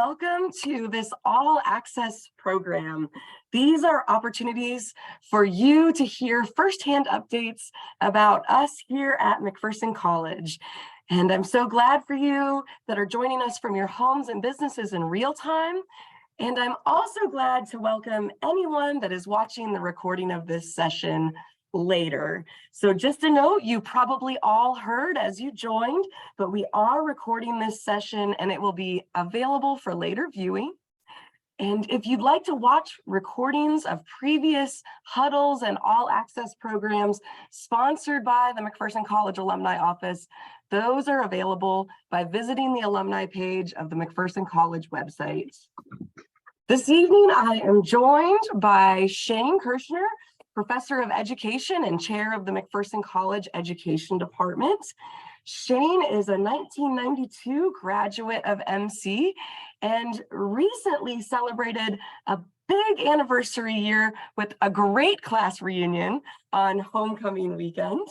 welcome to this all access program. These are opportunities for you to hear firsthand updates about us here at McPherson College. And I'm so glad for you that are joining us from your homes and businesses in real time. And I'm also glad to welcome anyone that is watching the recording of this session later. So just a note, you probably all heard as you joined, but we are recording this session and it will be available for later viewing. And if you'd like to watch recordings of previous Huddles and all access programs sponsored by the McPherson College Alumni Office, those are available by visiting the alumni page of the McPherson College website. This evening, I am joined by Shane Kirchner, Professor of Education and Chair of the McPherson College Education Department. Shane is a 1992 graduate of MC and recently celebrated a big anniversary year with a great class reunion on homecoming weekend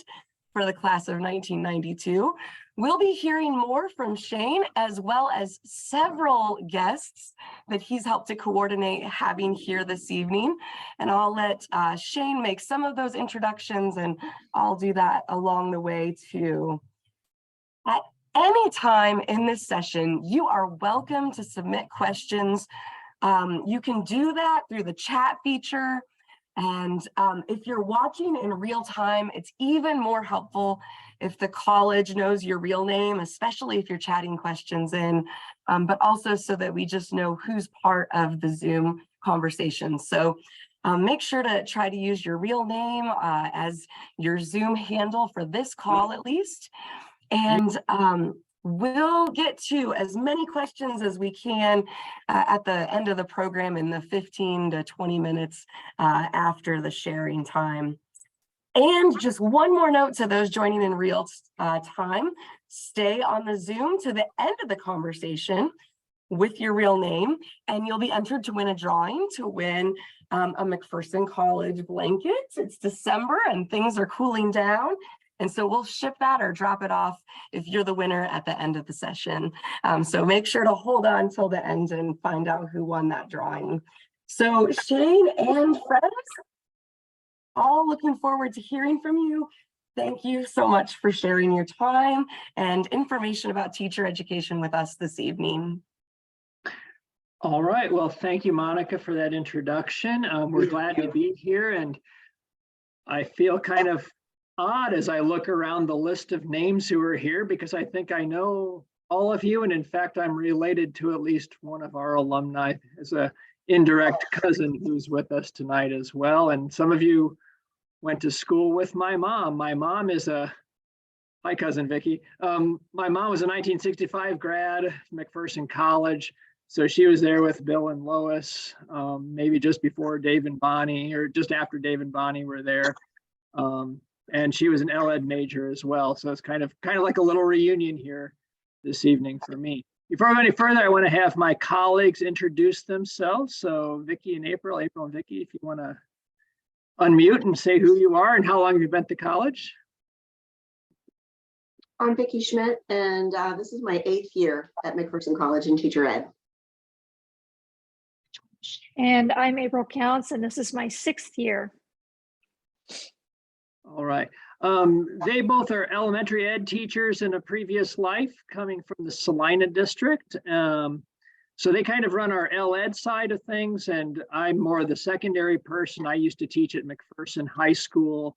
for the class of 1992. We'll be hearing more from Shane, as well as several guests that he's helped to coordinate having here this evening. And I'll let Shane make some of those introductions, and I'll do that along the way too. At any time in this session, you are welcome to submit questions. You can do that through the chat feature. And if you're watching in real time, it's even more helpful if the college knows your real name, especially if you're chatting questions in, but also so that we just know who's part of the Zoom conversation. So make sure to try to use your real name as your Zoom handle for this call at least. And we'll get to as many questions as we can at the end of the program in the 15 to 20 minutes after the sharing time. And just one more note to those joining in real time, stay on the Zoom to the end of the conversation with your real name, and you'll be entered to win a drawing to win a McPherson College blanket. It's December and things are cooling down. And so we'll ship that or drop it off if you're the winner at the end of the session. So make sure to hold on till the end and find out who won that drawing. So Shane and Fred, all looking forward to hearing from you. Thank you so much for sharing your time and information about teacher education with us this evening. All right, well, thank you, Monica, for that introduction. We're glad to be here, and I feel kind of odd as I look around the list of names who are here, because I think I know all of you, and in fact, I'm related to at least one of our alumni as a indirect cousin who's with us tonight as well. And some of you went to school with my mom. My mom is hi, cousin Vicki. My mom was a 1965 grad, McPherson College. So she was there with Bill and Lois, maybe just before Dave and Bonnie, or just after Dave and Bonnie were there. And she was an LEd major as well. So it's kind of like a little reunion here this evening for me. Before I go any further, I want to have my colleagues introduce themselves. So Vicki and April and Vicki, if you want to unmute and say who you are and how long you've been to college. I'm Vicki Schmidt, and this is my 8th year at McPherson College in teacher ed. And I'm April Counts, and this is my 6th year. All right. They both are elementary ed teachers in a previous life coming from the Salina district. So they kind of run our LEd side of things, and I'm more the secondary person. I used to teach at McPherson High School,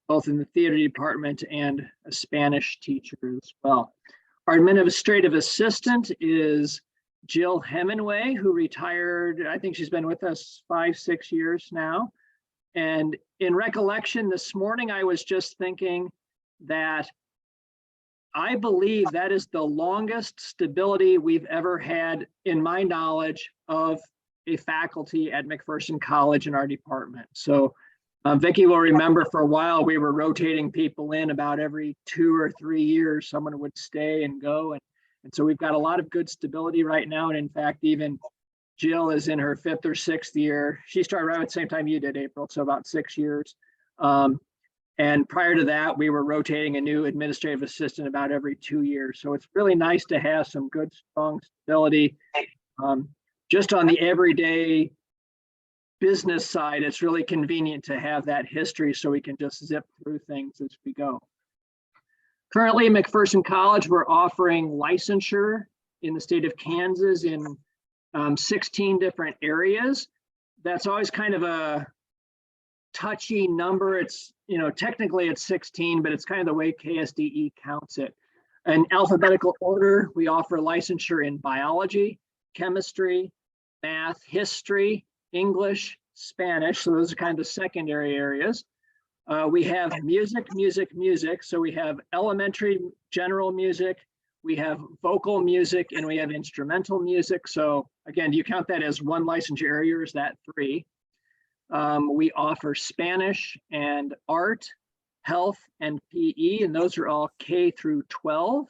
both in the theater department and a Spanish teacher as well. Our administrative assistant is Jill Hemingway, who retired. I think she's been with us 5-6 years now. And in recollection this morning, I was just thinking that I believe that is the longest stability we've ever had in my knowledge of a faculty at McPherson College in our department. So Vicki will remember for a while we were rotating people in about every 2 or 3 years. Someone would stay and go. And so we've got a lot of good stability right now. And in fact, even Jill is in her 5th or 6th year. She started around at the same time you did, April, so about 6 years. And prior to that, we were rotating a new administrative assistant about every 2 years. So it's really nice to have some good, strong stability. Just on the everyday business side, it's really convenient to have that history so we can just zip through things as we go. Currently at McPherson College, we're offering licensure in the state of Kansas in 16 different areas. That's always kind of a touchy number. It's, technically it's 16, but it's kind of the way KSDE counts it. In alphabetical order, we offer licensure in biology, chemistry, math, history, English, Spanish. So those are kind of the secondary areas. We have music. So we have elementary general music, we have vocal music, and we have instrumental music. So again, do you count that as one licensure area, or is that 3? We offer Spanish and art, health, and PE, and those are all K through 12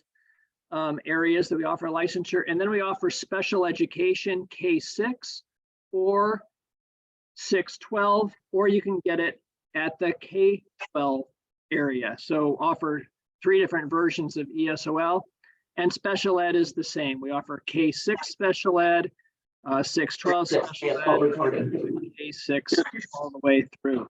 areas that we offer licensure. And then we offer special education, K6 or 6-12, or you can get it at the K-12 area. So offer 3 different versions of ESOL, and special ed is the same. We offer K6 special ed, 6-12 special ed, K6 all the way through.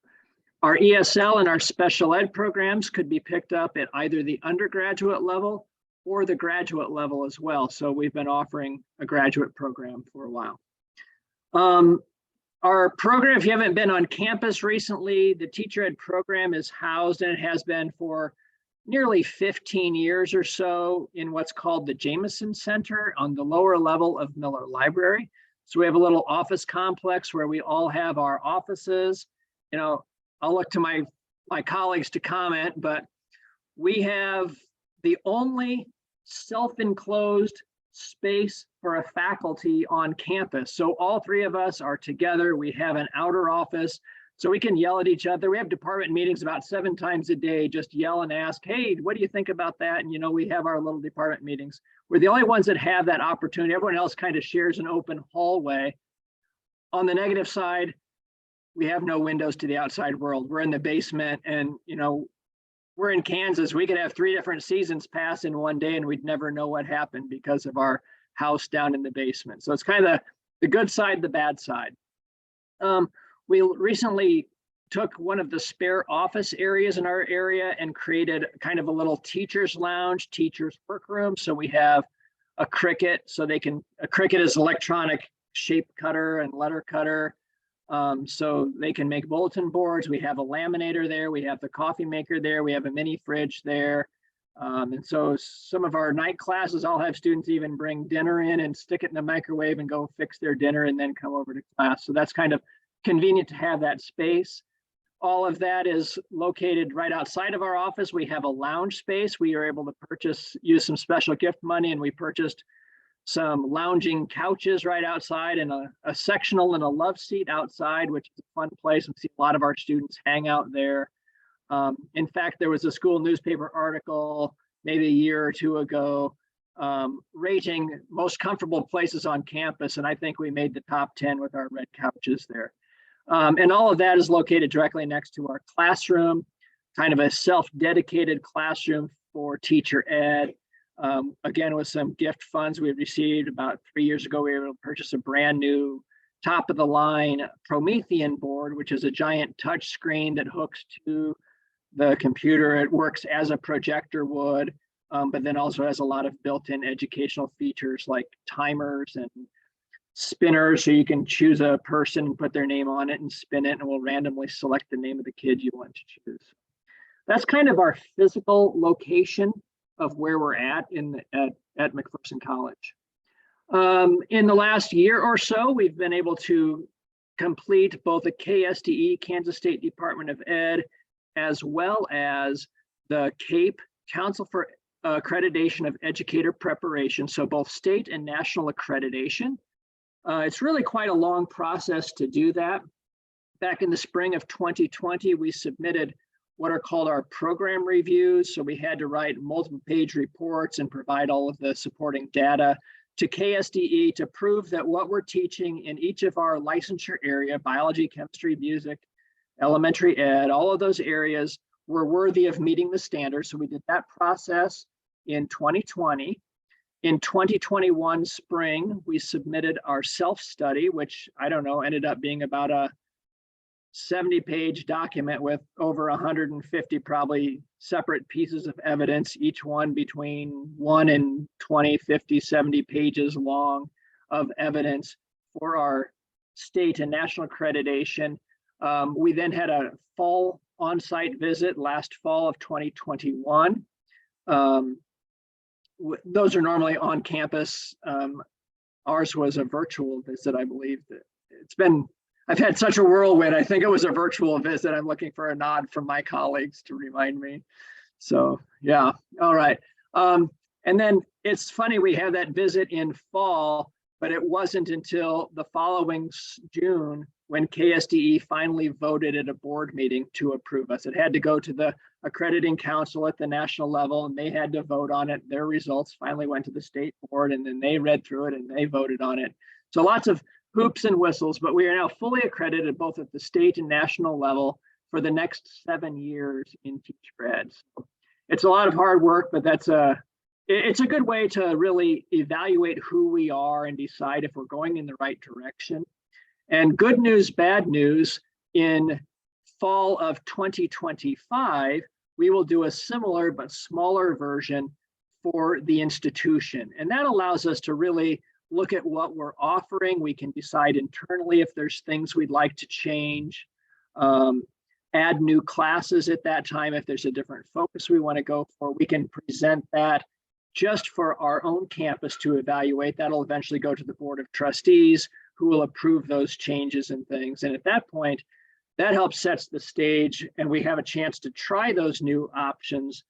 Our ESL and our special ed programs could be picked up at either the undergraduate level or the graduate level as well. So we've been offering a graduate program for a while. Our program, if you haven't been on campus recently, the teacher ed program is housed, and it has been for nearly 15 years or so, in what's called the Jameson Center on the lower level of Miller Library. So we have a little office complex where we all have our offices. I'll look to my colleagues to comment, but we have the only self-enclosed space for a faculty on campus. So all 3 of us are together. We have an outer office so we can yell at each other. We have department meetings about 7 times a day, just yell and ask, hey, what do you think about that? And we have our little department meetings. We're the only ones that have that opportunity. Everyone else kind of shares an open hallway. On the negative side, we have no windows to the outside world. We're in the basement, and we're in Kansas. We could have 3 different seasons pass in one day and we'd never know what happened because of our house down in the basement. So it's kind of the good side, the bad side. We recently took one of the spare office areas in our area and created kind of a little teacher's lounge, teacher's workroom. So we have a Cricut, a Cricut is electronic shape cutter and letter cutter. So they can make bulletin boards. We have a laminator there. We have the coffee maker there. We have a mini fridge there. And so some of our night classes, I'll have students even bring dinner in and stick it in the microwave and go fix their dinner and then come over to class. So that's kind of convenient to have that space. All of that is located right outside of our office. We have a lounge space. We are able to use some special gift money, and we purchased some lounging couches right outside, and a sectional and a love seat outside, which is a fun place. We see a lot of our students hang out there. In fact, there was a school newspaper article maybe a year or 2 ago rating most comfortable places on campus, and I think we made the top 10 with our red couches there. And all of that is located directly next to our classroom, kind of a self-dedicated classroom for teacher ed. Again, with some gift funds we received about 3 years ago, we were able to purchase a brand new top of the line Promethean board, which is a giant touch screen that hooks to the computer. It works as a projector would, but then also has a lot of built-in educational features like timers and spinners, so you can choose a person, put their name on it and spin it, and it will randomly select the name of the kid you want to choose. That's kind of our physical location of where we're at at McPherson College. In the last year or so, we've been able to complete both a KSDE, Kansas State Department of Ed, as well as the CAPE, Council for Accreditation of Educator Preparation, so both state and national accreditation. It's really quite a long process to do that. Back in the spring of 2020, we submitted what are called our program reviews. So we had to write multiple page reports and provide all of the supporting data to KSDE to prove that what we're teaching in each of our licensure area, biology, chemistry, music, elementary ed, all of those areas were worthy of meeting the standards. So we did that process in 2020. In 2021 spring, we submitted our self-study, which I don't know, ended up being about a 70-page document with over 150 probably separate pieces of evidence, each one between 1 and 20, 50, 70 pages long of evidence for our state and national accreditation. We then had a fall on-site visit last fall of 2021. Those are normally on campus. Ours was a virtual visit, I believe. I've had such a whirlwind. I think it was a virtual visit. I'm looking for a nod from my colleagues to remind me. So yeah, all right. And then it's funny, we had that visit in fall, but it wasn't until the following June when KSDE finally voted at a board meeting to approve us. It had to go to the accrediting council at the national level, and they had to vote on it. Their results finally went to the state board, and then they read through it and they voted on it. So lots of hoops and whistles, but we are now fully accredited both at the state and national level for the next 7 years in Teach Grad. It's a lot of hard work, but it's a good way to really evaluate who we are and decide if we're going in the right direction. And good news, bad news, in fall of 2025, we will do a similar but smaller version for the institution. And that allows us to really look at what we're offering. We can decide internally if there's things we'd like to change, add new classes at that time. If there's a different focus we want to go for, we can present that just for our own campus to evaluate. That'll eventually go to the Board of Trustees, who will approve those changes and things. And at that point, that helps sets the stage, and we have a chance to try those new options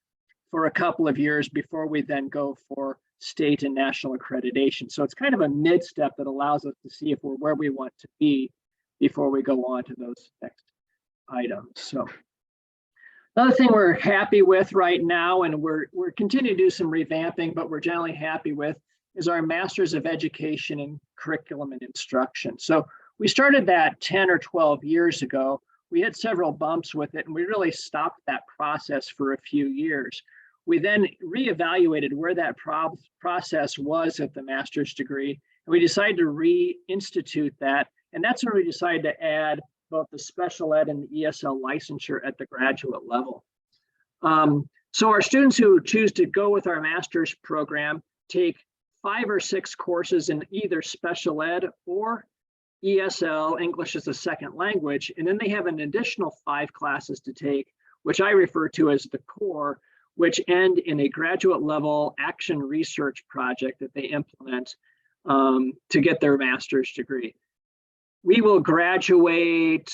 for a couple of years before we then go for state and national accreditation. So it's kind of a mid-step that allows us to see if we're where we want to be before we go on to those next items. So another thing we're happy with right now, and we're continuing to do some revamping, but we're generally happy with, is our Masters of Education in Curriculum and Instruction. So we started that 10 or 12 years ago. We had several bumps with it, and we really stopped that process for a few years. We then reevaluated where that process was at the master's degree, and we decided to reinstitute that. And that's when we decided to add both the special ed and the ESL licensure at the graduate level. So our students who choose to go with our master's program take 5 or 6 courses in either special ed or ESL, English as a second language, and then they have an additional 5 classes to take, which I refer to as the core, which end in a graduate level action research project that they implement to get their master's degree. We will graduate,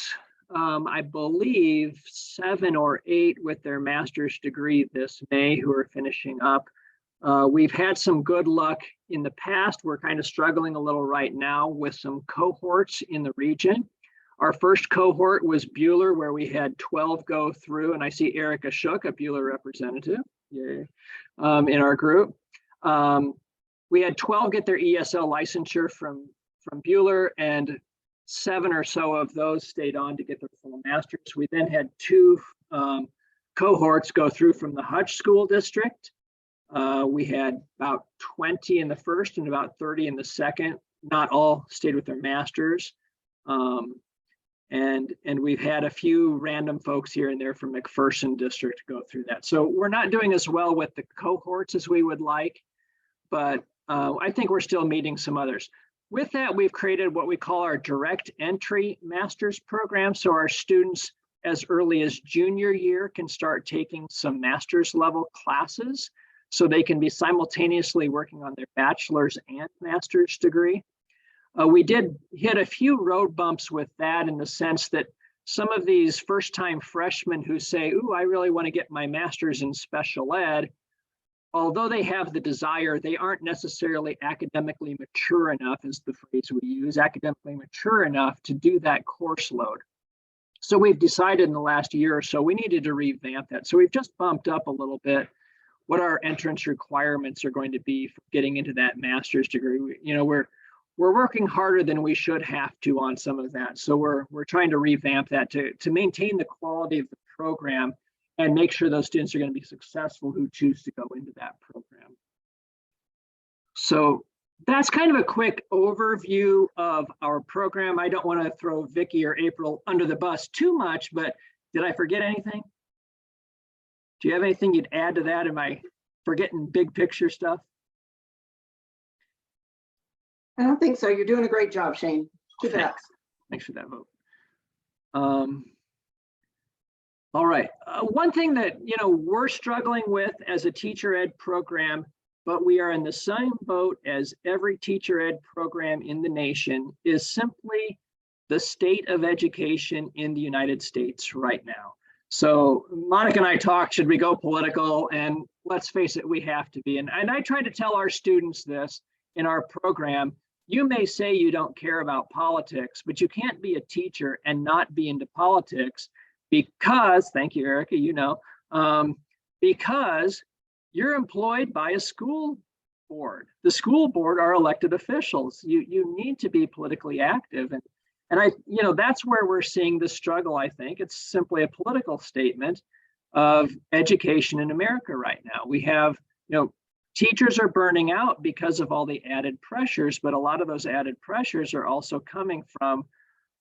I believe, 7 or 8 with their master's degree this May who are finishing up. We've had some good luck in the past. We're kind of struggling a little right now with some cohorts in the region. Our first cohort was Buhler, where we had 12 go through, and I see Erica Shook, a Buhler representative, yay, in our group. We had 12 get their ESL licensure from Buhler, and 7 or so of those stayed on to get their full master's. We then had 2 cohorts go through from the Hutch School District. We had about 20 in the first and about 30 in the second. Not all stayed with their masters. And we've had a few random folks here and there from McPherson district go through that. So we're not doing as well with the cohorts as we would like, but I think we're still meeting some others. With that, we've created what we call our direct entry master's program. So our students as early as junior year can start taking some master's level classes, so they can be simultaneously working on their bachelor's and master's degree. We did hit a few road bumps with that in the sense that some of these first-time freshmen who say, ooh, I really want to get my master's in special ed, although they have the desire, they aren't necessarily academically mature enough, is the phrase we use, academically mature enough to do that course load. So we've decided in the last year or so, we needed to revamp that. So we've just bumped up a little bit what our entrance requirements are going to be for getting into that master's degree. You know, we're working harder than we should have to on some of that. So we're trying to revamp that to maintain the quality of the program and make sure those students are going to be successful who choose to go into that program. So that's kind of a quick overview of our program. I don't want to throw Vicki or April under the bus too much, but did I forget anything? Do you have anything you'd add to that? Am I forgetting big picture stuff? I don't think so. You're doing a great job, Shane. Keep it up. Thanks for that vote. All right. One thing that we're struggling with as a teacher ed program, but we are in the same boat as every teacher ed program in the nation, is simply the state of education in the United States right now. So Monica and I talked, should we go political? And let's face it, we have to be. And I try to tell our students this in our program. You may say you don't care about politics, but you can't be a teacher and not be into politics because, thank you, Erica, because you're employed by a school board. The school board are elected officials. You need to be politically active. And that's where we're seeing the struggle, I think. It's simply a political statement of education in America right now. We have, teachers are burning out because of all the added pressures, but a lot of those added pressures are also coming from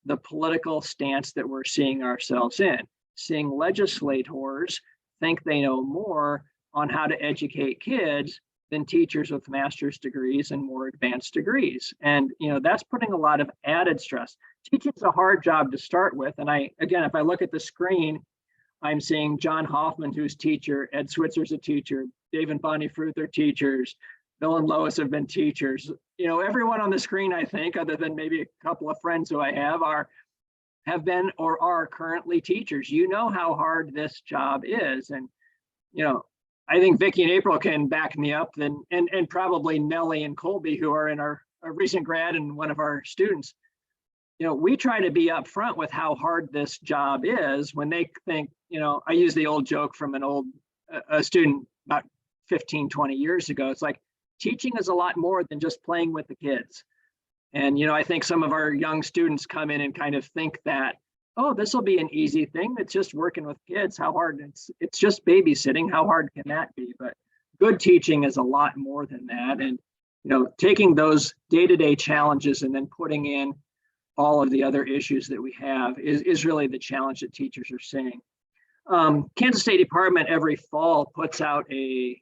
the political stance that we're seeing ourselves in. Seeing legislators think they know more on how to educate kids than teachers with master's degrees and more advanced degrees. And that's putting a lot of added stress. Teaching's a hard job to start with. And again, if I look at the screen, I'm seeing John Hoffman, who's teacher, Ed Switzer's a teacher, Dave and Bonnie Fruth are teachers, Bill and Lois have been teachers. Everyone on the screen, I think, other than maybe a couple of friends who I have been or are currently teachers. You know how hard this job is. And, I think Vicki and April can back me up, and probably Nellie and Colby, who are in our recent grad and one of our students. We try to be upfront with how hard this job is when they think, I use the old joke from a student about 15, 20 years ago. It's like, teaching is a lot more than just playing with the kids. And, I think some of our young students come in and kind of think that, oh, this will be an easy thing. It's just working with kids. How hard? It's just babysitting. How hard can that be? But good teaching is a lot more than that. And, taking those day-to-day challenges and then putting in all of the other issues that we have is really the challenge that teachers are seeing. Kansas State Department every fall puts out a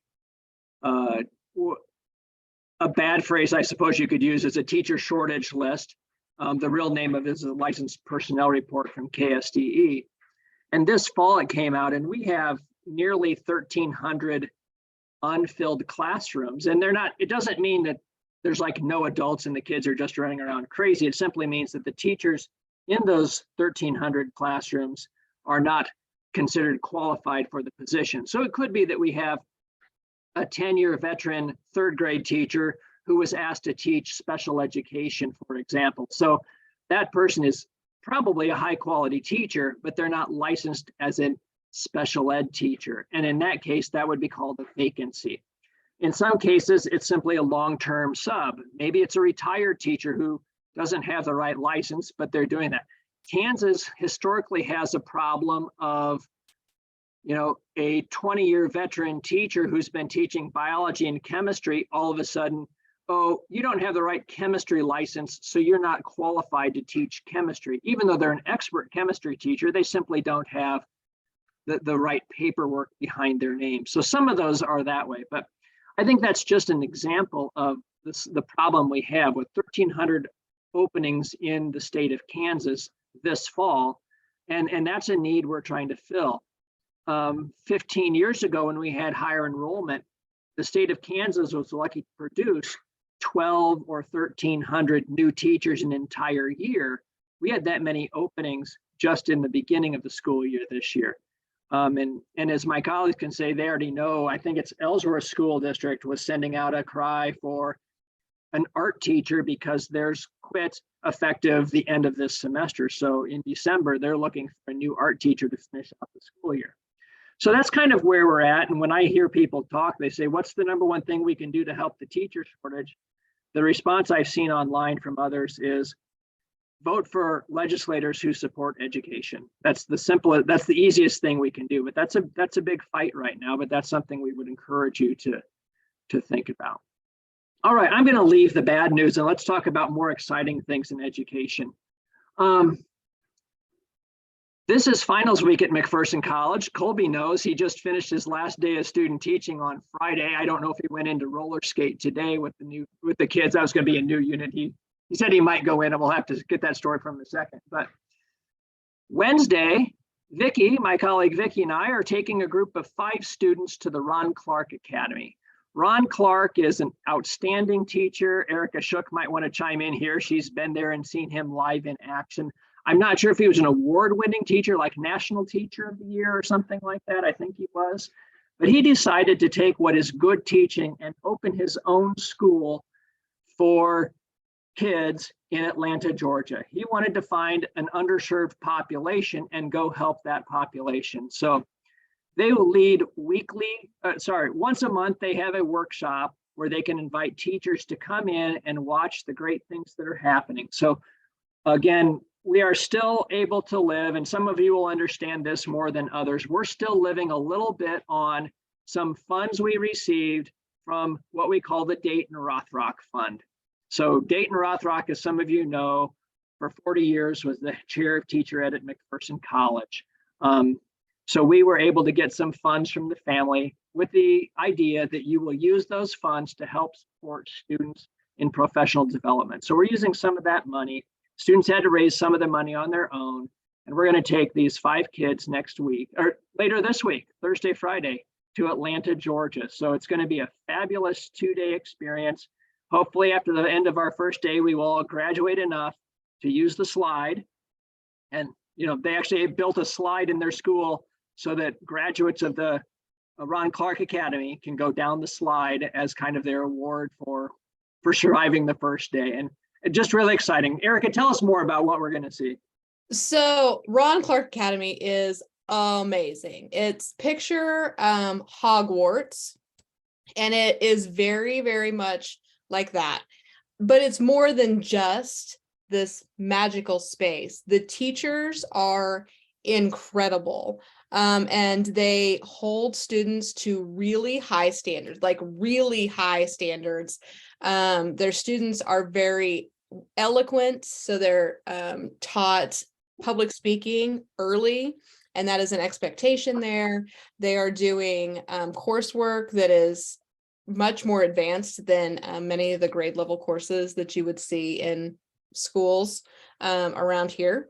bad phrase, I suppose you could use, is a teacher shortage list. The real name of it is a licensed personnel report from KSDE. And this fall it came out, and we have nearly 1,300 unfilled classrooms. And it doesn't mean that there's like no adults and the kids are just running around crazy. It simply means that the teachers in those 1,300 classrooms are not considered qualified for the position. So it could be that we have a 10-year veteran third grade teacher who was asked to teach special education, for example. So that person is probably a high quality teacher, but they're not licensed as a special ed teacher. And in that case, that would be called a vacancy. In some cases, it's simply a long-term sub. Maybe it's a retired teacher who doesn't have the right license, but they're doing that. Kansas historically has a problem of, a 20-year veteran teacher who's been teaching biology and chemistry, all of a sudden, oh, you don't have the right chemistry license, so you're not qualified to teach chemistry. Even though they're an expert chemistry teacher, they simply don't have the right paperwork behind their name. So some of those are that way, but I think that's just an example of the problem we have with 1,300 openings in the state of Kansas this fall, and that's a need we're trying to fill. 15 years ago, when we had higher enrollment, the state of Kansas was lucky to produce 12 or 1,300 new teachers an entire year. We had that many openings just in the beginning of the school year this year. And as my colleagues can say, they already know, I think it's Ellsworth School District was sending out a cry for an art teacher because theirs quit effective the end of this semester. So in December, they're looking for a new art teacher to finish out the school year. So that's kind of where we're at. And when I hear people talk, they say, what's the number one thing we can do to help the teacher shortage? The response I've seen online from others is vote for legislators who support education. That's the easiest thing we can do, but that's a big fight right now, but that's something we would encourage you to think about. All right, I'm going to leave the bad news and let's talk about more exciting things in education. This is finals week at McPherson College. Colby knows he just finished his last day of student teaching on Friday. I don't know if he went into roller skate today with the kids. That was going to be a new unit. He said he might go in, and we'll have to get that story from him in a second. But Wednesday, Vicki, my colleague Vicki, and I are taking a group of 5 students to the Ron Clark Academy. Ron Clark is an outstanding teacher. Erica Shook might want to chime in here. She's been there and seen him live in action. I'm not sure if he was an award-winning teacher, like National Teacher of the Year or something like that. I think he was. But he decided to take what is good teaching and open his own school for kids in Atlanta, Georgia. He wanted to find an underserved population and go help that population. So they will lead once a month, they have a workshop where they can invite teachers to come in and watch the great things that are happening. So again, we are still able to live, and some of you will understand this more than others. We're still living a little bit on some funds we received from what we call the Dayton Rothrock Fund. So Dayton Rothrock, as some of you know, for 40 years was the chair of teacher ed at McPherson College. So we were able to get some funds from the family with the idea that you will use those funds to help support students in professional development. So we're using some of that money. Students had to raise some of the money on their own. And we're going to take these 5 kids next week, or later this week, Thursday, Friday, to Atlanta, Georgia. So it's going to be a fabulous 2-day experience. Hopefully after the end of our first day, we will all graduate enough to use the slide. And they actually built a slide in their school so that graduates of the Ron Clark Academy can go down the slide as kind of their award for surviving the first day. And just really exciting. Erica, tell us more about what we're going to see. So Ron Clark Academy is amazing. It's picture Hogwarts, and it is very, very much like that. But it's more than just this magical space. The teachers are incredible. And they hold students to really high standards, like really high standards. Their students are very eloquent, so they're taught public speaking early, and that is an expectation there. They are doing coursework that is much more advanced than many of the grade level courses that you would see in schools around here,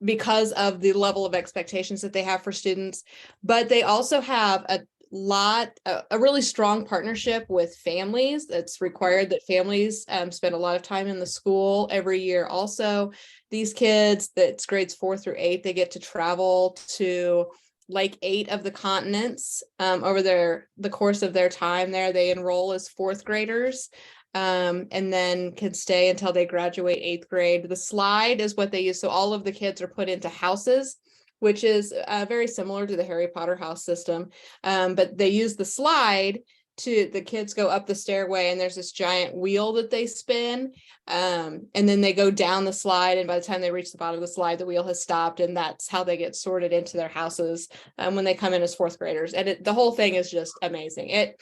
because of the level of expectations that they have for students. But they also have a really strong partnership with families. It's required that families spend a lot of time in the school every year. Also, these kids, that's grades 4 through 8, they get to travel to like 8 of the continents over the course of their time there. They enroll as 4th graders. And then can stay until they graduate 8th grade. The slide is what they use. So all of the kids are put into houses, which is very similar to the Harry Potter house system. But they use the slide the kids go up the stairway, and there's this giant wheel that they spin. And then they go down the slide. And by the time they reach the bottom of the slide, the wheel has stopped. And that's how they get sorted into their houses when they come in as 4th graders. And the whole thing is just amazing.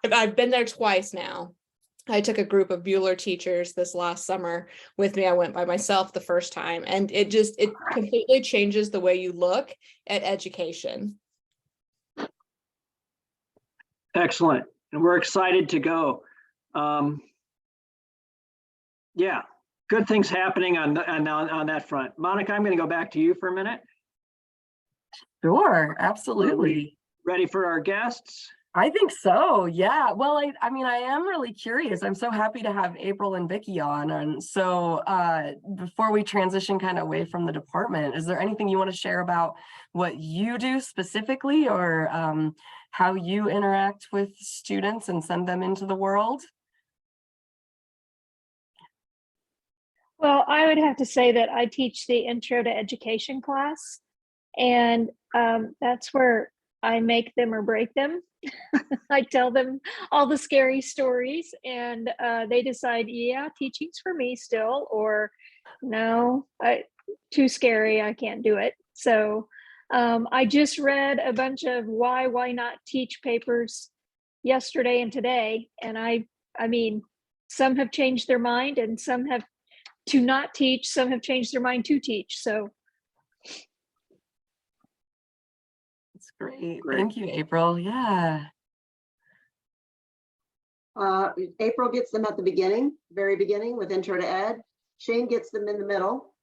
I've been there twice now. I took a group of Bueller teachers this last summer with me. I went by myself the first time, and it completely changes the way you look at education. Excellent. And we're excited to go. Yeah, good things happening on that front. Monica, I'm going to go back to you for a minute. Sure, absolutely. Ready for our guests? I think so. Yeah. Well, I mean, I am really curious. I'm so happy to have April and Vicki on. And so before we transition kind of away from the department, is there anything you want to share about what you do specifically, or how you interact with students and send them into the world? Well, I would have to say that I teach the Intro to Education class, and that's where I make them or break them. I tell them all the scary stories, and they decide, yeah, teaching's for me still, or no, too scary, I can't do it. So I just read a bunch of why not teach papers yesterday and today, and I I mean, some have changed their mind and some have to not teach, some have changed their mind to teach. So That's great. Great. Thank you, April. Yeah. April gets them at the beginning, very beginning with Intro to Ed. Shane gets them in the middle.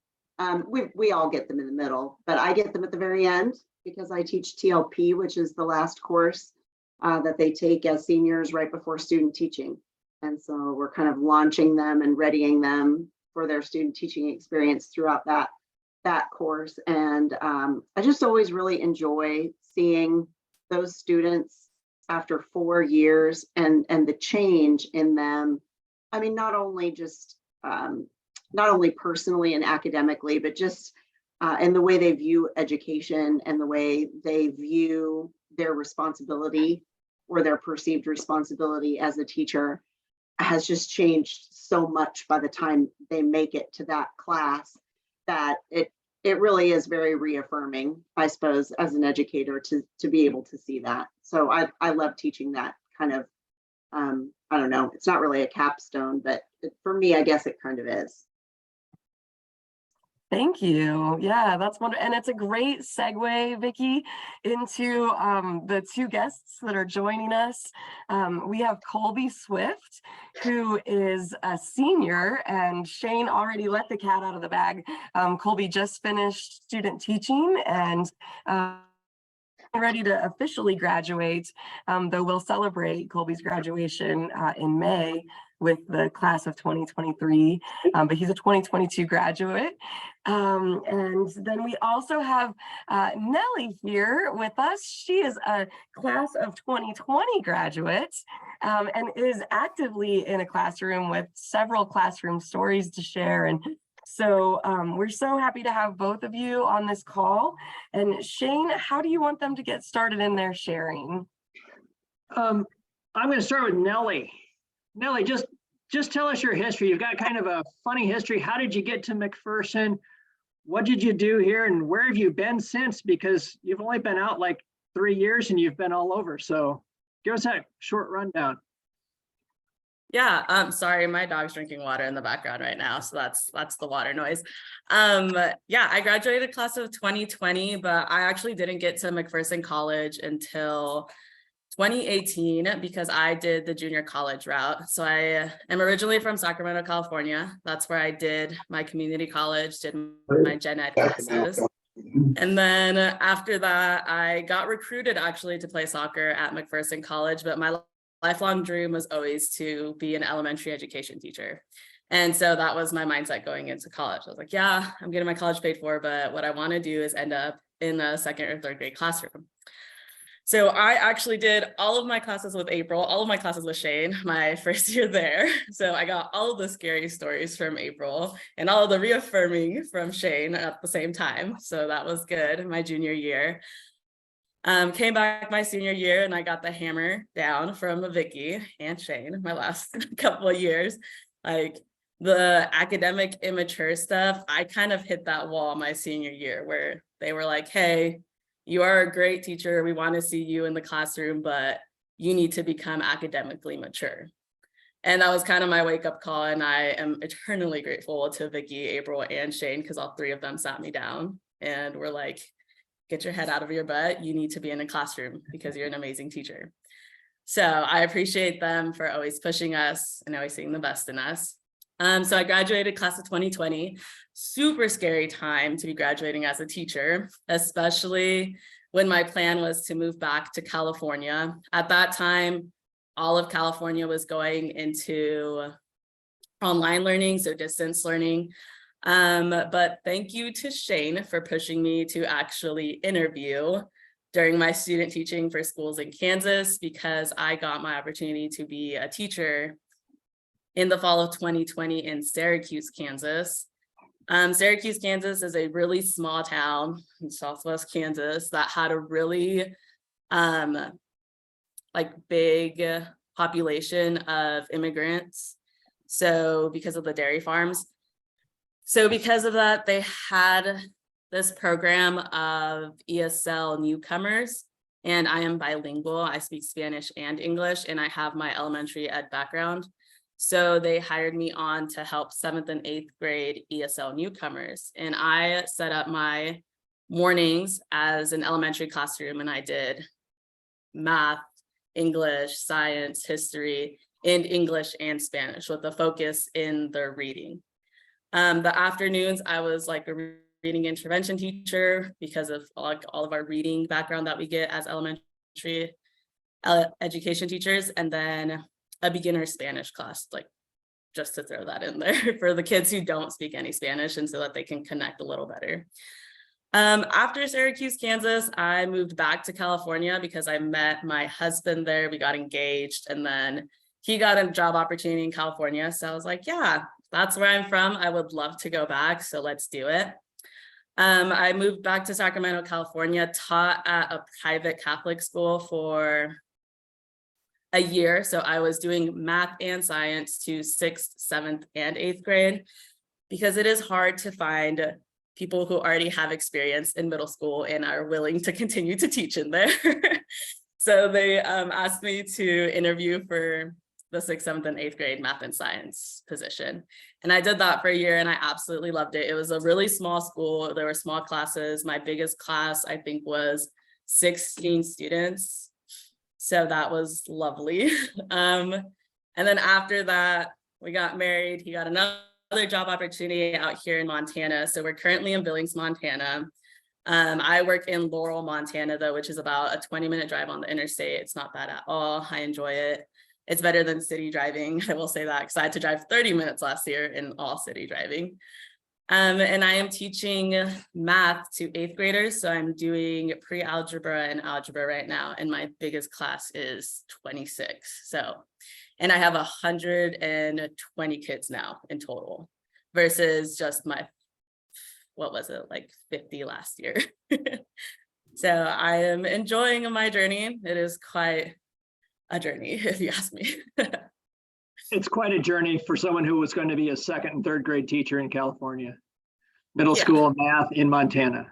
We all get them in the middle, but I get them at the very end because I teach TLP, which is the last course that they take as seniors right before student teaching. And so we're kind of launching them and readying them for their student teaching experience throughout that course. And I just always really enjoy seeing those students after 4 years and the change in them. I mean, not only personally and academically, but just in the way they view education and the way they view their responsibility or their perceived responsibility as a teacher has just changed so much by the time they make it to that class that it really is very reaffirming, I suppose, as an educator to be able to see that. So I love teaching that kind of, I don't know, it's not really a capstone, but for me, I guess it kind of is. Thank you. Yeah, that's wonderful. And it's a great segue, Vicki, into the two guests that are joining us. We have Colby Swift, who is a senior, and Shane already let the cat out of the bag. Colby just finished student teaching and ready to officially graduate, though we'll celebrate Colby's graduation in May with the class of 2023, but he's a 2022 graduate. And then we also have Nellie here with us. She is a class of 2020 graduate and is actively in a classroom with several classroom stories to share. And so we're so happy to have both of you on this call. And Shane, how do you want them to get started in their sharing? I'm going to start with Nellie. Nellie, just tell us your history. You've got kind of a funny history. How did you get to McPherson? What did you do here and where have you been since? Because you've only been out like 3 years and you've been all over. So give us that short rundown. Yeah, sorry, my dog's drinking water in the background right now, so that's the water noise. Yeah, I graduated class of 2020, but I actually didn't get to McPherson College until 2018 because I did the junior college route. So I am originally from Sacramento, California. That's where I did my community college, did my gen ed classes. And then after that, I got recruited actually to play soccer at McPherson College, but my lifelong dream was always to be an elementary education teacher. And so that was my mindset going into college. I was like, yeah, I'm getting my college paid for, but what I want to do is end up in a 2nd or 3rd grade classroom. So I actually did all of my classes with April, all of my classes with Shane, my first year there. So I got all of the scary stories from April and all of the reaffirming from Shane at the same time. So that was good my junior year. Came back my senior year and I got the hammer down from Vicki and Shane my last couple of years. Like the academic immature stuff, I kind of hit that wall my senior year where they were like, hey, you are a great teacher. We want to see you in the classroom, but you need to become academically mature. And that was kind of my wake up call. And I am eternally grateful to Vicki, April, and Shane because all 3 of them sat me down and were like, get your head out of your butt. You need to be in a classroom because you're an amazing teacher. So I appreciate them for always pushing us and always seeing the best in us. So I graduated class of 2020, super scary time to be graduating as a teacher, especially when my plan was to move back to California. At that time, all of California was going into online learning, so distance learning. But thank you to Shane for pushing me to actually interview during my student teaching for schools in Kansas because I got my opportunity to be a teacher in the fall of 2020 in Syracuse, Kansas. Syracuse, Kansas is a really small town in Southwest Kansas that had a really big population of immigrants. So because of the dairy farms. So because of that, they had this program of ESL newcomers, and I am bilingual. I speak Spanish and English, and I have my elementary ed background. So they hired me on to help 7th and 8th grade ESL newcomers. And I set up my mornings as an elementary classroom, and I did math, English, science, history, and English and Spanish with a focus in their reading. The afternoons, I was like a reading intervention teacher because of like all of our reading background that we get as elementary education teachers, and then a beginner Spanish class, like just to throw that in there for the kids who don't speak any Spanish, and so that they can connect a little better. After Syracuse, Kansas, I moved back to California because I met my husband there. We got engaged, and then he got a job opportunity in California. So I was like, yeah, that's where I'm from. I would love to go back, so let's do it. I moved back to Sacramento, California, taught at a private Catholic school for a year. So I was doing math and science to 6th, 7th, and 8th grade, because it is hard to find people who already have experience in middle school and are willing to continue to teach in there. So they asked me to interview for the 6th, 7th, and 8th grade math and science position. And I did that for a year, and I absolutely loved it. It was a really small school. There were small classes. My biggest class, I think, was 16 students. So that was lovely. And then after that, we got married. He got another job opportunity out here in Montana. So we're currently in Billings, Montana. I work in Laurel, Montana, though, which is about a 20-minute drive on the interstate. It's not bad at all. I enjoy it. It's better than city driving. I will say that, because I had to drive 30 minutes last year in all city driving. And I am teaching math to 8th graders. So I'm doing pre-algebra and algebra right now. And my biggest class is 26. So, and I have 120 kids now in total versus just my, what was it, like 50 last year. So I am enjoying my journey. It is quite a journey, if you ask me. It's quite a journey for someone who was going to be a 2nd and 3rd grade teacher in California, middle school math in Montana.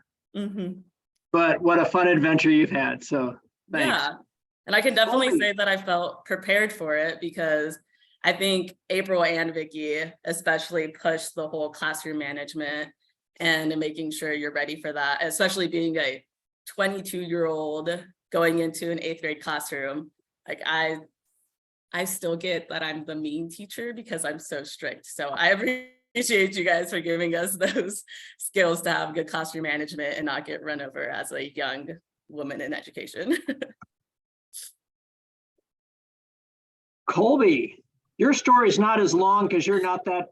But what a fun adventure you've had. So thanks. Yeah, and I can definitely say that I felt prepared for it, because I think April and Vicki especially pushed the whole classroom management and making sure you're ready for that, especially being a 22-year-old going into an 8th grade classroom. Like I still get that I'm the mean teacher because I'm so strict. So I appreciate you guys for giving us those skills to have good classroom management and not get run over as a young woman in education. Colby, your story's not as long because you're not that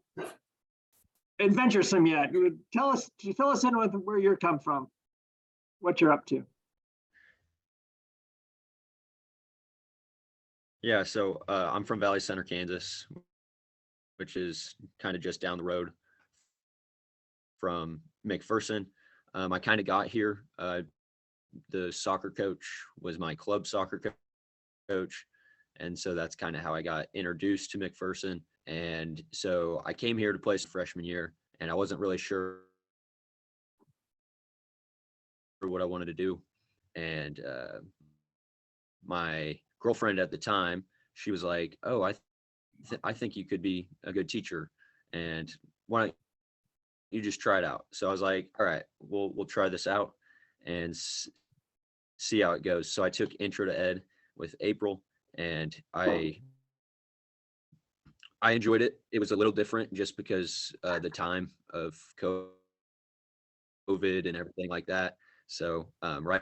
adventuresome yet. Fill us in with where you come from, what you're up to. Yeah, so I'm from Valley Center, Kansas, which is kind of just down the road from McPherson. I kind of got here. The soccer coach was my club soccer coach. And so that's kind of how I got introduced to McPherson. And so I came here to play freshman year, and I wasn't really sure what I wanted to do. And my girlfriend at the time, she was like, oh, I think you could be a good teacher, and why don't you just try it out? So I was like, all right, we'll try this out and see how it goes. So I took Intro to Ed with April, and I enjoyed it. It was a little different just because the time of COVID and everything like that. So right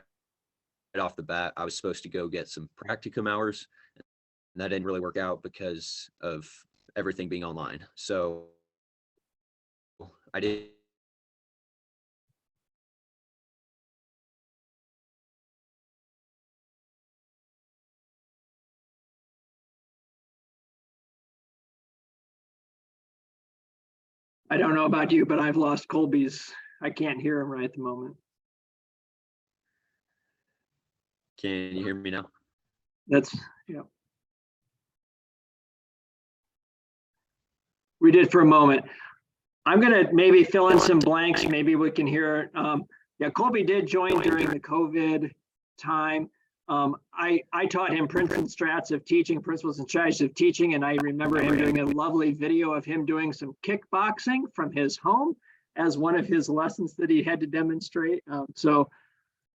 off the bat, I was supposed to go get some practicum hours, and that didn't really work out because of everything being online. So I did. I don't know about you, but I've lost Colby's. I can't hear him right at the moment. Can you hear me now? That's, yeah. We did for a moment. I'm going to maybe fill in some blanks. Maybe we can hear. Yeah, Colby did join during the COVID time. I taught him Princeton strats of teaching, principles and strategies of teaching, and I remember him doing a lovely video of him doing some kickboxing from his home as one of his lessons that he had to demonstrate. So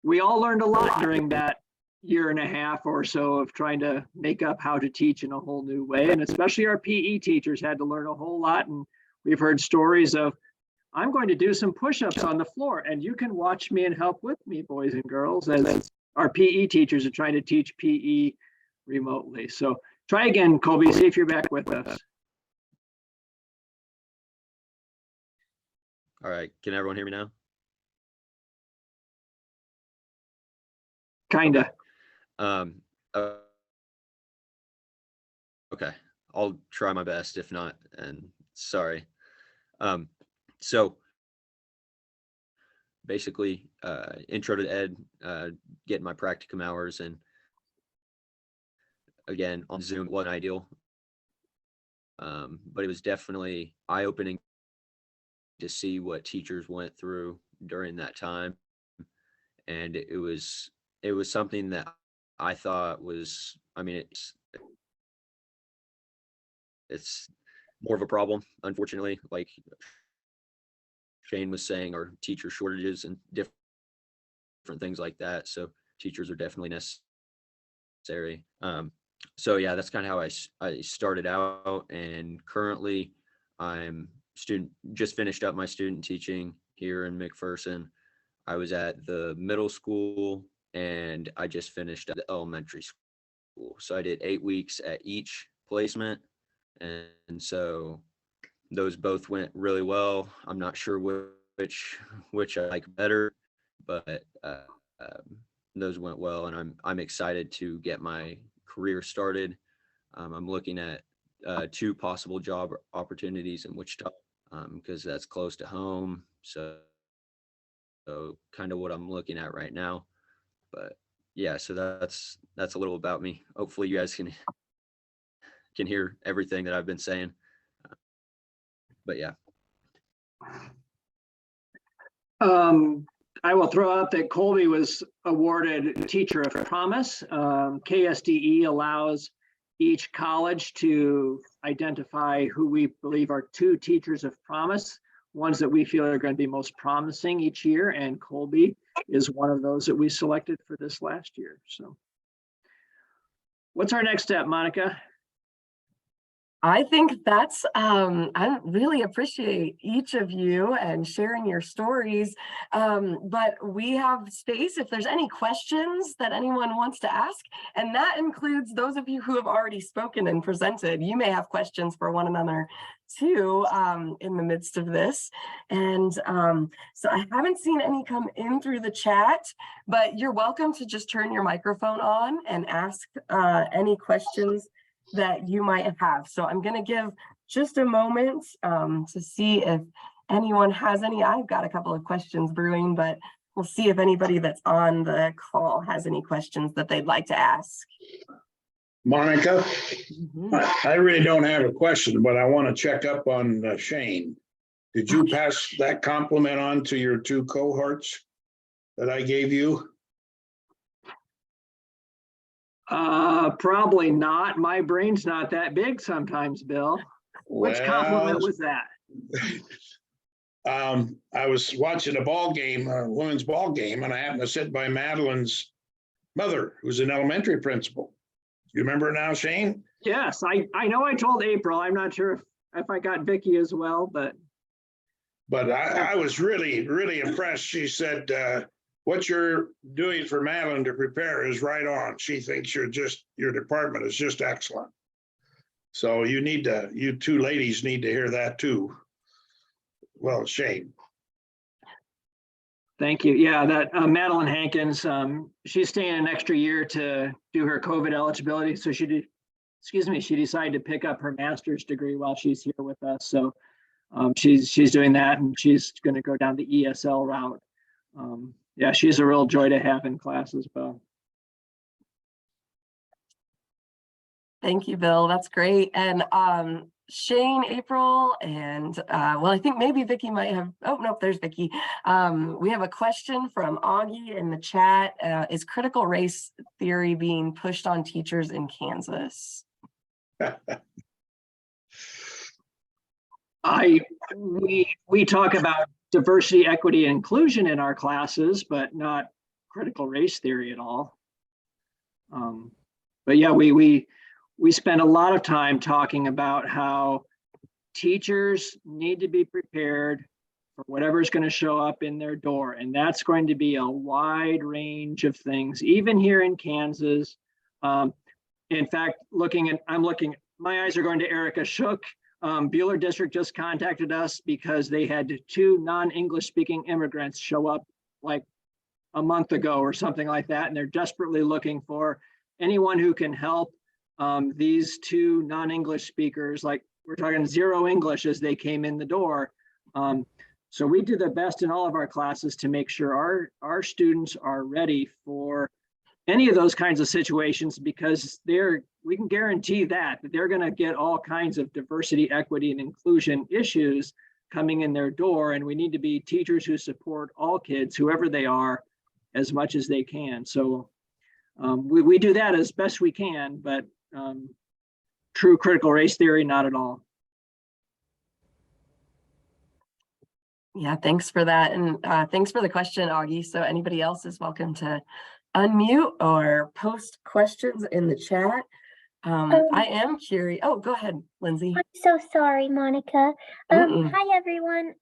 we all learned a lot during that year and a half or so of trying to make up how to teach in a whole new way. And especially our PE teachers had to learn a whole lot. And we've heard stories of, I'm going to do some push-ups on the floor and you can watch me and help with me, boys and girls, as our PE teachers are trying to teach PE remotely. So try again, Colby, see if you're back with us. All right, can everyone hear me now? Kinda. Okay, I'll try my best. If not, and sorry. So basically, intro to ed, getting my practicum hours, and again on Zoom wasn't ideal, but it was definitely eye-opening to see what teachers went through during that time, and it was something that I thought was, I mean, it's more of a problem, unfortunately. Like Shane was saying, our teacher shortages and different things like that. So teachers are definitely necessary. So yeah, that's kind of how I started out, and currently I'm just finished up my student teaching here in McPherson. I was at the middle school and I just finished at the elementary school. So I did 8 weeks at each placement. And so those both went really well. I'm not sure which I like better, but those went well, and I'm excited to get my career started. I'm looking at 2 possible job opportunities in Wichita, because that's close to home. So kind of what I'm looking at right now. But yeah, so that's a little about me. Hopefully you guys can hear everything that I've been saying. But yeah. I will throw out that Colby was awarded Teacher of Promise. KSDE allows each college to identify who we believe are 2 teachers of promise, ones that we feel are going to be most promising each year, and Colby is one of those that we selected for this last year. So what's our next step, Monica? I think that's, I really appreciate each of you and sharing your stories, but we have space if there's any questions that anyone wants to ask, and that includes those of you who have already spoken and presented. You may have questions for one another too, in the midst of this. And so I haven't seen any come in through the chat, but you're welcome to just turn your microphone on and ask any questions that you might have. So I'm going to give just a moment to see if anyone has any. I've got a couple of questions brewing, but we'll see if anybody that's on the call has any questions that they'd like to ask. Monica, I really don't have a question, but I want to check up on Shane. Did you pass that compliment on to your 2 cohorts that I gave you? Probably not. My brain's not that big sometimes, Bill. Which compliment was that? I was watching a ball game, a women's ball game, and I happened to sit by Madeline's mother, who's an elementary principal. You remember now, Shane? Yes, I know I told April. I'm not sure if I got Vicki as well, but I was really, really impressed. She said, what you're doing for Madeline to prepare is right on. She thinks your department is just excellent. So you 2 ladies need to hear that too. Well, Shane. Thank you. Yeah, that Madeline Hankins, she's staying an extra year to do her COVID eligibility. So she decided to pick up her master's degree while she's here with us. So she's doing that, and she's going to go down the ESL route. Yeah, she's a real joy to have in class as well. Thank you, Bill. That's great. And Shane, April, and well, I think maybe Vicki might have, oh, no, there's Vicki. We have a question from Augie in the chat. Is critical race theory being pushed on teachers in Kansas? We talk about diversity, equity, and inclusion in our classes, but not critical race theory at all. But yeah, we spend a lot of time talking about how teachers need to be prepared for whatever's going to show up in their door. And that's going to be a wide range of things, even here in Kansas. In fact, my eyes are going to Erica Shook. Bueller District just contacted us because they had 2 non-English speaking immigrants show up like a month ago or something like that. And they're desperately looking for anyone who can help these 2 non-English speakers. Like, we're talking 0 English as they came in the door. So we do the best in all of our classes to make sure our students are ready for any of those kinds of situations, because we can guarantee that they're going to get all kinds of diversity, equity, and inclusion issues coming in their door. And we need to be teachers who support all kids, whoever they are, as much as they can. So we do that as best we can, but true critical race theory, not at all. Yeah, thanks for that. And thanks for the question, Augie. So anybody else is welcome to unmute or post questions in the chat. I am curious. Oh, go ahead, Lindsay. I'm so sorry, Monica. Hi, everyone.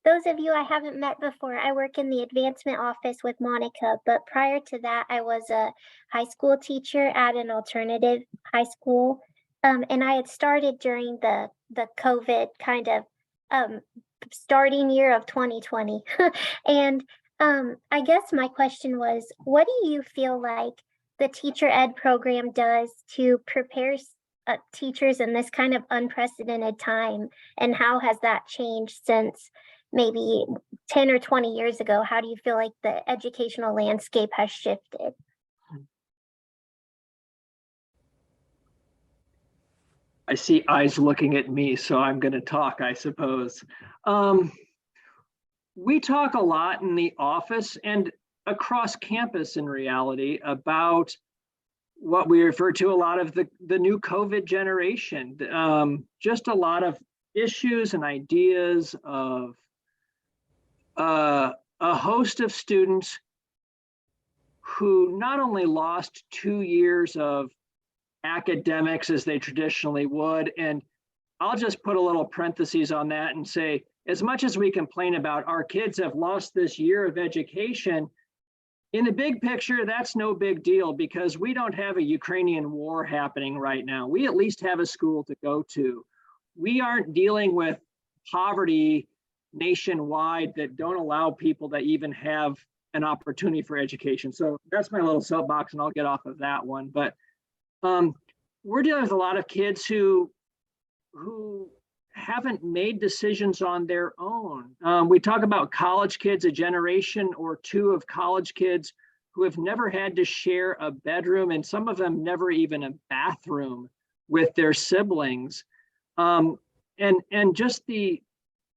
Those of you I haven't met before, I work in the advancement office with Monica, but prior to that, I was a high school teacher at an alternative high school. And I had started during the COVID kind of starting year of 2020. And I guess my question was, what do you feel like the teacher ed program does to prepare teachers in this kind of unprecedented time? And how has that changed since maybe 10 or 20 years ago? How do you feel like the educational landscape has shifted? I see eyes looking at me, so I'm going to talk, I suppose. We talk a lot in the office and across campus in reality about what we refer to a lot of the new COVID generation. Just a lot of issues and ideas of a host of students who not only lost 2 years of academics as they traditionally would, and I'll just put a little parentheses on that and say, as much as we complain about our kids have lost this year of education, in the big picture, that's no big deal, because we don't have a Ukrainian war happening right now. We at least have a school to go to. We aren't dealing with poverty nationwide that don't allow people to even have an opportunity for education. So that's my little soapbox, and I'll get off of that one. But we're dealing with a lot of kids who haven't made decisions on their own. We talk about college kids, a generation or 2 of college kids who have never had to share a bedroom, and some of them never even a bathroom with their siblings. And just the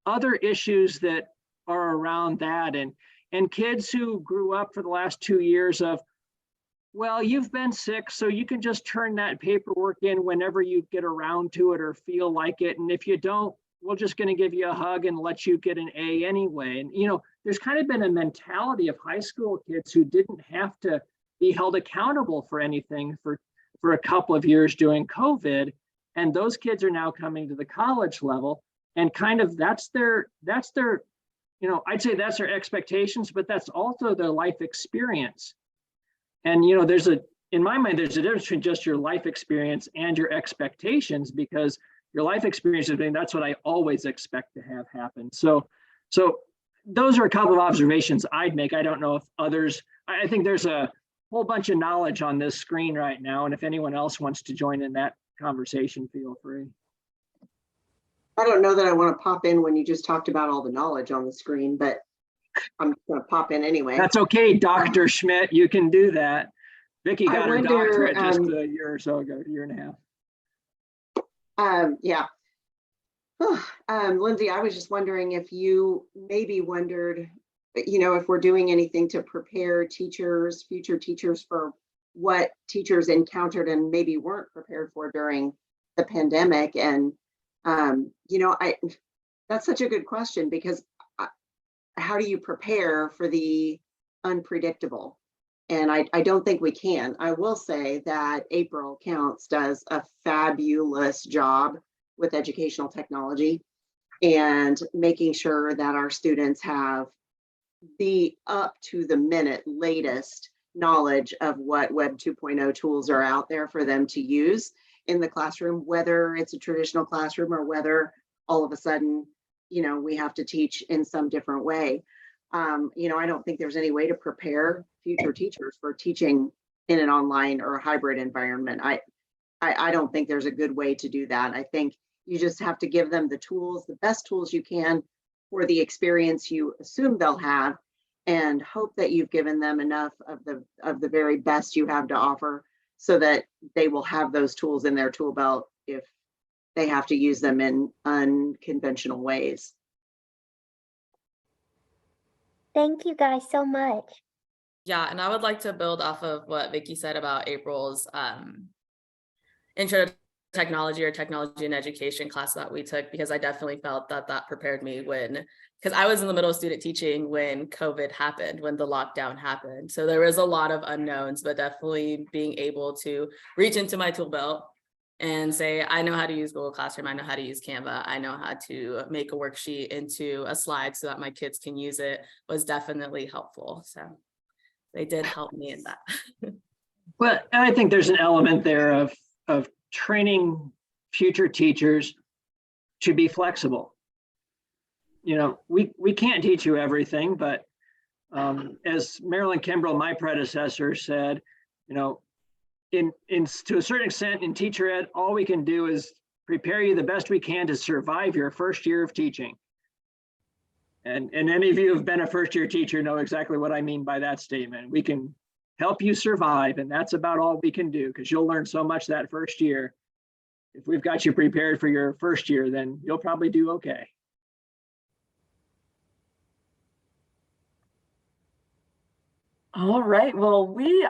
other issues that are around that, and kids who grew up for the last 2 years of, well, you've been sick, so you can just turn that paperwork in whenever you get around to it or feel like it. And if you don't, we're just going to give you a hug and let you get an A anyway. And, there's kind of been a mentality of high school kids who didn't have to be held accountable for anything for a couple of years during COVID. And those kids are now coming to the college level, and kind of that's their, I'd say that's their expectations, but that's also their life experience. And, in my mind, there's a difference between just your life experience and your expectations, because your life experience is that's what I always expect to have happen. So those are a couple of observations I'd make. I don't know if others, I think there's a whole bunch of knowledge on this screen right now. And if anyone else wants to join in that conversation, feel free. I don't know that I want to pop in when you just talked about all the knowledge on the screen, but I'm going to pop in anyway. That's okay, Dr. Schmidt, you can do that. Vicki got her doctorate just a year or so ago, a year and a half. Yeah, Lindsay, I was just wondering if you maybe wondered, if we're doing anything to prepare teachers, future teachers, for what teachers encountered and maybe weren't prepared for during the pandemic. And, that's such a good question, because how do you prepare for the unpredictable? And I don't think we can. I will say that April Counts does a fabulous job with educational technology and making sure that our students have the up to the minute latest knowledge of what Web 2.0 tools are out there for them to use in the classroom, whether it's a traditional classroom or whether all of a sudden, we have to teach in some different way. I don't think there's any way to prepare future teachers for teaching in an online or a hybrid environment. I don't think there's a good way to do that. I think you just have to give them the tools, the best tools you can for the experience you assume they'll have, and hope that you've given them enough of the very best you have to offer so that they will have those tools in their tool belt if they have to use them in unconventional ways. Thank you guys so much. Yeah, and I would like to build off of what Vicki said about April's intro to technology or technology and education class that we took, because I definitely felt that prepared me because I was in the middle of student teaching when COVID happened, when the lockdown happened. So there was a lot of unknowns, but definitely being able to reach into my tool belt and say, I know how to use Google Classroom, I know how to use Canva, I know how to make a worksheet into a slide so that my kids can use it, was definitely helpful. So they did help me in that. Well, I think there's an element there of training future teachers to be flexible. We can't teach you everything, but as Marilyn Kimbrell, my predecessor, said, to a certain extent in teacher ed, all we can do is prepare you the best we can to survive your first year of teaching. And any of you who have been a first year teacher know exactly what I mean by that statement. We can help you survive, and that's about all we can do, because you'll learn so much that first year. If we've got you prepared for your first year, then you'll probably do okay. All right, well, we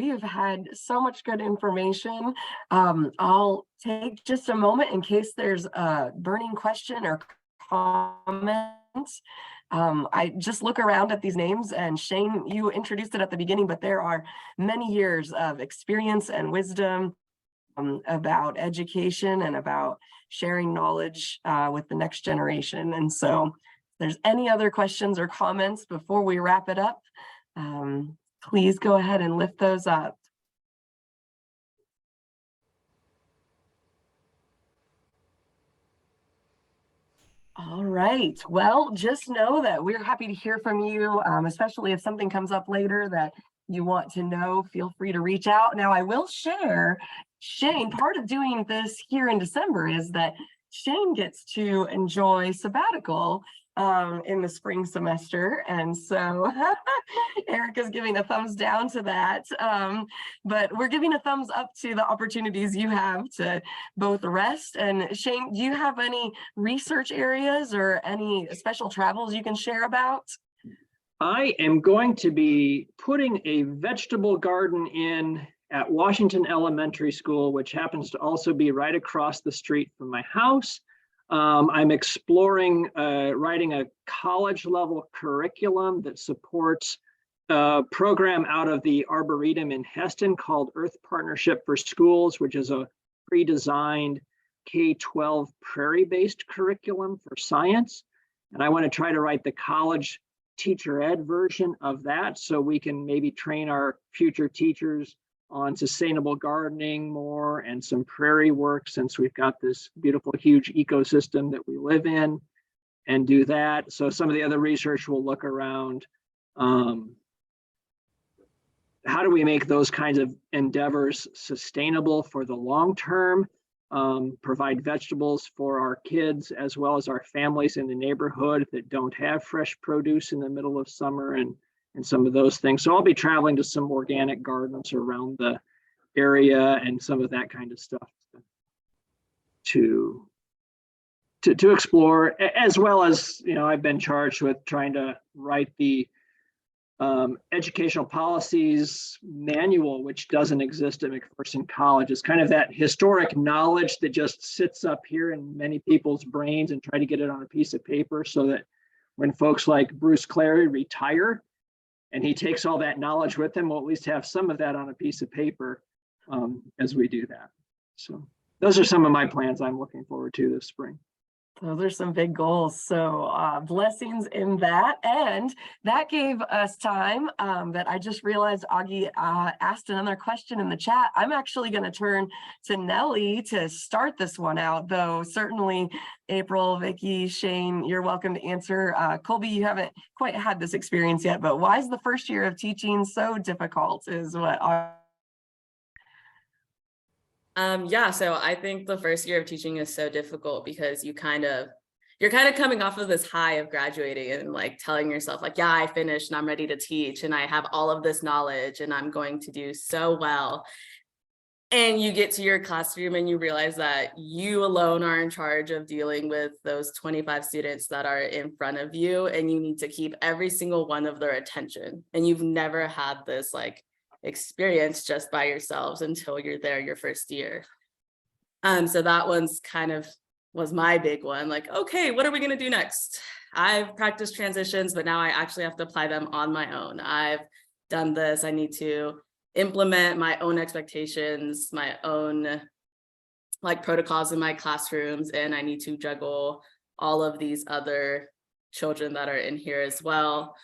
have had so much good information. I'll take just a moment in case there's a burning question or comment. I just look around at these names, and Shane, you introduced it at the beginning, but there are many years of experience and wisdom about education and about sharing knowledge with the next generation. And so if there's any other questions or comments before we wrap it up, please go ahead and lift those up. All right, well, just know that we're happy to hear from you, especially if something comes up later that you want to know, feel free to reach out. Now, I will share, Shane, part of doing this here in December is that Shane gets to enjoy sabbatical in the spring semester, and so Erica's giving a thumbs down to that, but we're giving a thumbs up to the opportunities you have to both rest. And Shane, do you have any research areas or any special travels you can share about? I am going to be putting a vegetable garden in at Washington Elementary School, which happens to also be right across the street from my house. I'm exploring writing a college level curriculum that supports a program out of the Arboretum in Heston called Earth Partnership for Schools, which is a pre-designed K-12 prairie-based curriculum for science. And I want to try to write the college teacher ed version of that, so we can maybe train our future teachers on sustainable gardening more and some prairie work, since we've got this beautiful, huge ecosystem that we live in, and do that. So some of the other research will look around how do we make those kinds of endeavors sustainable for the long term, provide vegetables for our kids as well as our families in the neighborhood that don't have fresh produce in the middle of summer, and some of those things. So I'll be traveling to some organic gardens around the area and some of that kind of stuff to to explore, as well as, I've been charged with trying to write the educational policies manual, which doesn't exist at McPherson College. It's kind of that historic knowledge that just sits up here in many people's brains, and try to get it on a piece of paper so that when folks like Bruce Clary retire and he takes all that knowledge with him, we'll at least have some of that on a piece of paper as we do that. So those are some of my plans I'm looking forward to this spring. Those are some big goals. So blessings in that. And that gave us time that I just realized Augie asked another question in the chat. I'm actually going to turn to Nellie to start this one out, though certainly April, Vicki, Shane, you're welcome to answer. Colby, you haven't quite had this experience yet, but why is the first year of teaching so difficult is what yeah, so I think the first year of teaching is so difficult because you're kind of coming off of this high of graduating and like telling yourself like, yeah, I finished and I'm ready to teach and I have all of this knowledge and I'm going to do so well. And you get to your classroom and you realize that you alone are in charge of dealing with those 25 students that are in front of you, and you need to keep every single one of their attention. And you've never had this like experience just by yourselves until you're there your first year. So that one's kind of was my big one, like, okay, what are we going to do next? I've practiced transitions, but now I actually have to apply them on my own. I've done this. I need to implement my own expectations, my own like protocols in my classrooms, and I need to juggle all of these other children that are in here as well.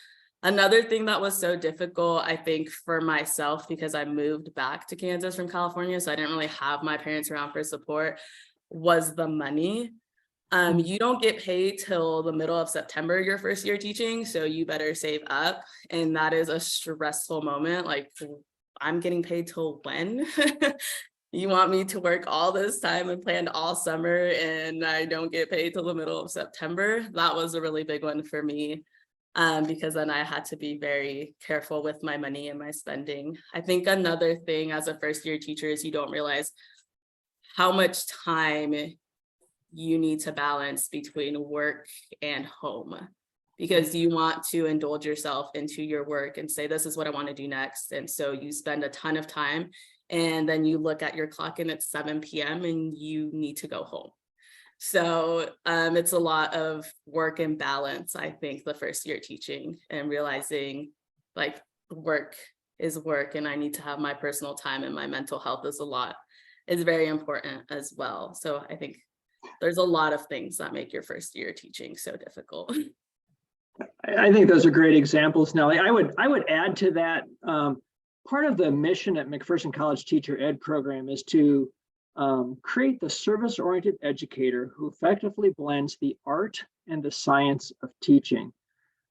Another thing that was so difficult, I think, for myself, because I moved back to Kansas from California, so I didn't really have my parents around for support, was the money. You don't get paid till the middle of September your first year teaching, so you better save up. And that is a stressful moment. Like, I'm getting paid till when? You want me to work all this time and planned all summer and I don't get paid till the middle of September? That was a really big one for me. Because then I had to be very careful with my money and my spending. I think another thing as a first year teacher is you don't realize how much time you need to balance between work and home, because you want to indulge yourself into your work and say, this is what I want to do next. And so you spend a ton of time and then you look at your clock and it's 7 p.m. and you need to go home. So it's a lot of work and balance, I think, the first year teaching, and realizing like work is work and I need to have my personal time, and my mental health is very important as well. So I think there's a lot of things that make your first year teaching so difficult. I think those are great examples, Nellie. I would add to that, part of the mission at McPherson College Teacher Ed program is to create the service-oriented educator who effectively blends the art and the science of teaching.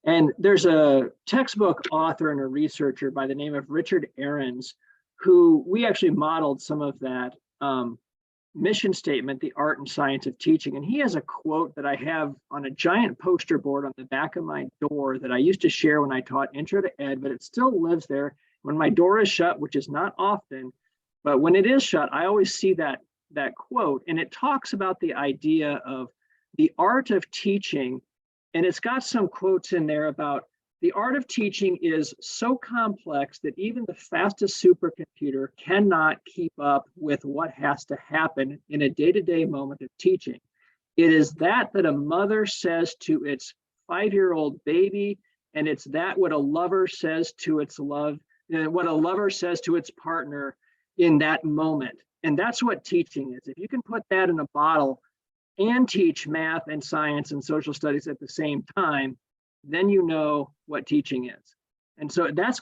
And there's a textbook author and a researcher by the name of Richard Ahrens, who we actually modeled some of that mission statement, the art and science of teaching. And he has a quote that I have on a giant poster board on the back of my door that I used to share when I taught Intro to Ed, but it still lives there. When my door is shut, which is not often, but when it is shut, I always see that quote, and it talks about the idea of the art of teaching. And it's got some quotes in there about the art of teaching is so complex that even the fastest supercomputer cannot keep up with what has to happen in a day-to-day moment of teaching. It is that a mother says to its 5-year-old baby, and it's that what a lover says to its love, what a lover says to its partner in that moment. And that's what teaching is. If you can put that in a bottle and teach math and science and social studies at the same time, then you know what teaching is. And so that's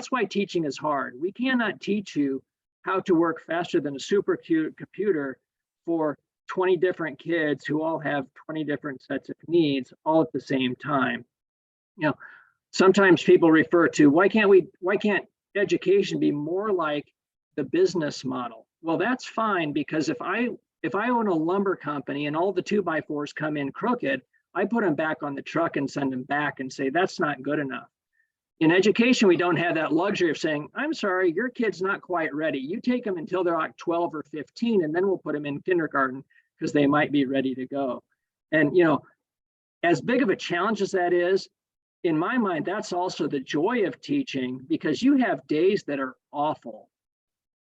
why teaching is hard. We cannot teach you how to work faster than a supercomputer for 20 different kids who all have 20 different sets of needs all at the same time. Sometimes people refer to why can't education be more like the business model? Well, that's fine, because if I own a lumber company and all the 2x4s come in crooked, I put them back on the truck and send them back and say, that's not good enough. In education, we don't have that luxury of saying, I'm sorry, your kid's not quite ready. You take them until they're like 12 or 15, and then we'll put them in kindergarten, because they might be ready to go. And, as big of a challenge as that is, in my mind, that's also the joy of teaching, because you have days that are awful,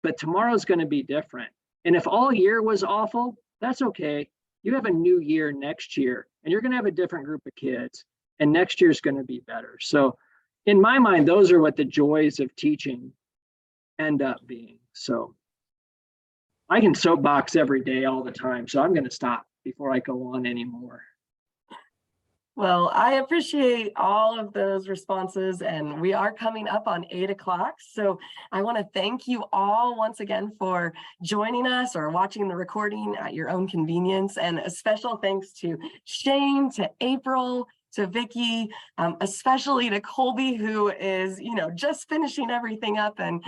but tomorrow's going to be different. And if all year was awful, that's okay. You have a new year next year, and you're going to have a different group of kids, and next year's going to be better. So in my mind, those are what the joys of teaching end up being. So I can soapbox every day all the time, so I'm going to stop before I go on anymore. Well, I appreciate all of those responses, and we are coming up on 8 o'clock. So I want to thank you all once again for joining us or watching the recording at your own convenience. And a special thanks to Shane, to April, to Vicki, especially to Colby, who is, just finishing everything up and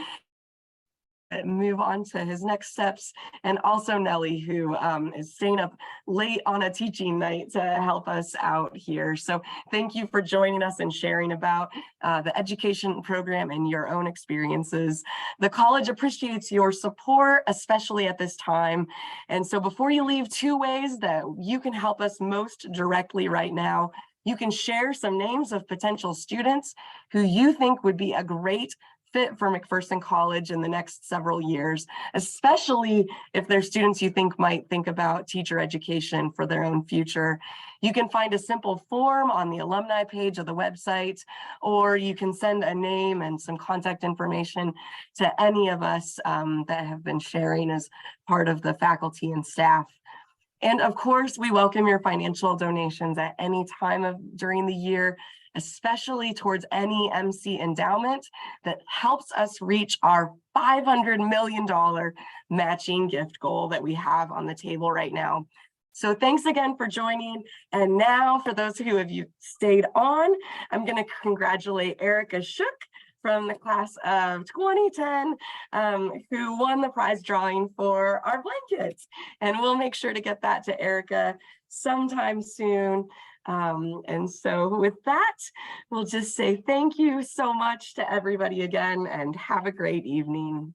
move on to his next steps, and also Nellie, who is staying up late on a teaching night to help us out here. So thank you for joining us and sharing about the education program and your own experiences. The college appreciates your support, especially at this time. And so before you leave, 2 ways that you can help us most directly right now. You can share some names of potential students who you think would be a great fit for McPherson College in the next several years, especially if they're students you think might think about teacher education for their own future. You can find a simple form on the alumni page of the website, or you can send a name and some contact information to any of us that have been sharing as part of the faculty and staff. And of course, we welcome your financial donations at any time during the year, especially towards any MC endowment that helps us reach our $500 million matching gift goal that we have on the table right now. So thanks again for joining. And now for those who have stayed on, I'm going to congratulate Erica Shook from the class of 2010, who won the prize drawing for our blankets. And we'll make sure to get that to Erica sometime soon. And so with that, we'll just say thank you so much to everybody again, and have a great evening.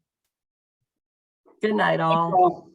Good night, all.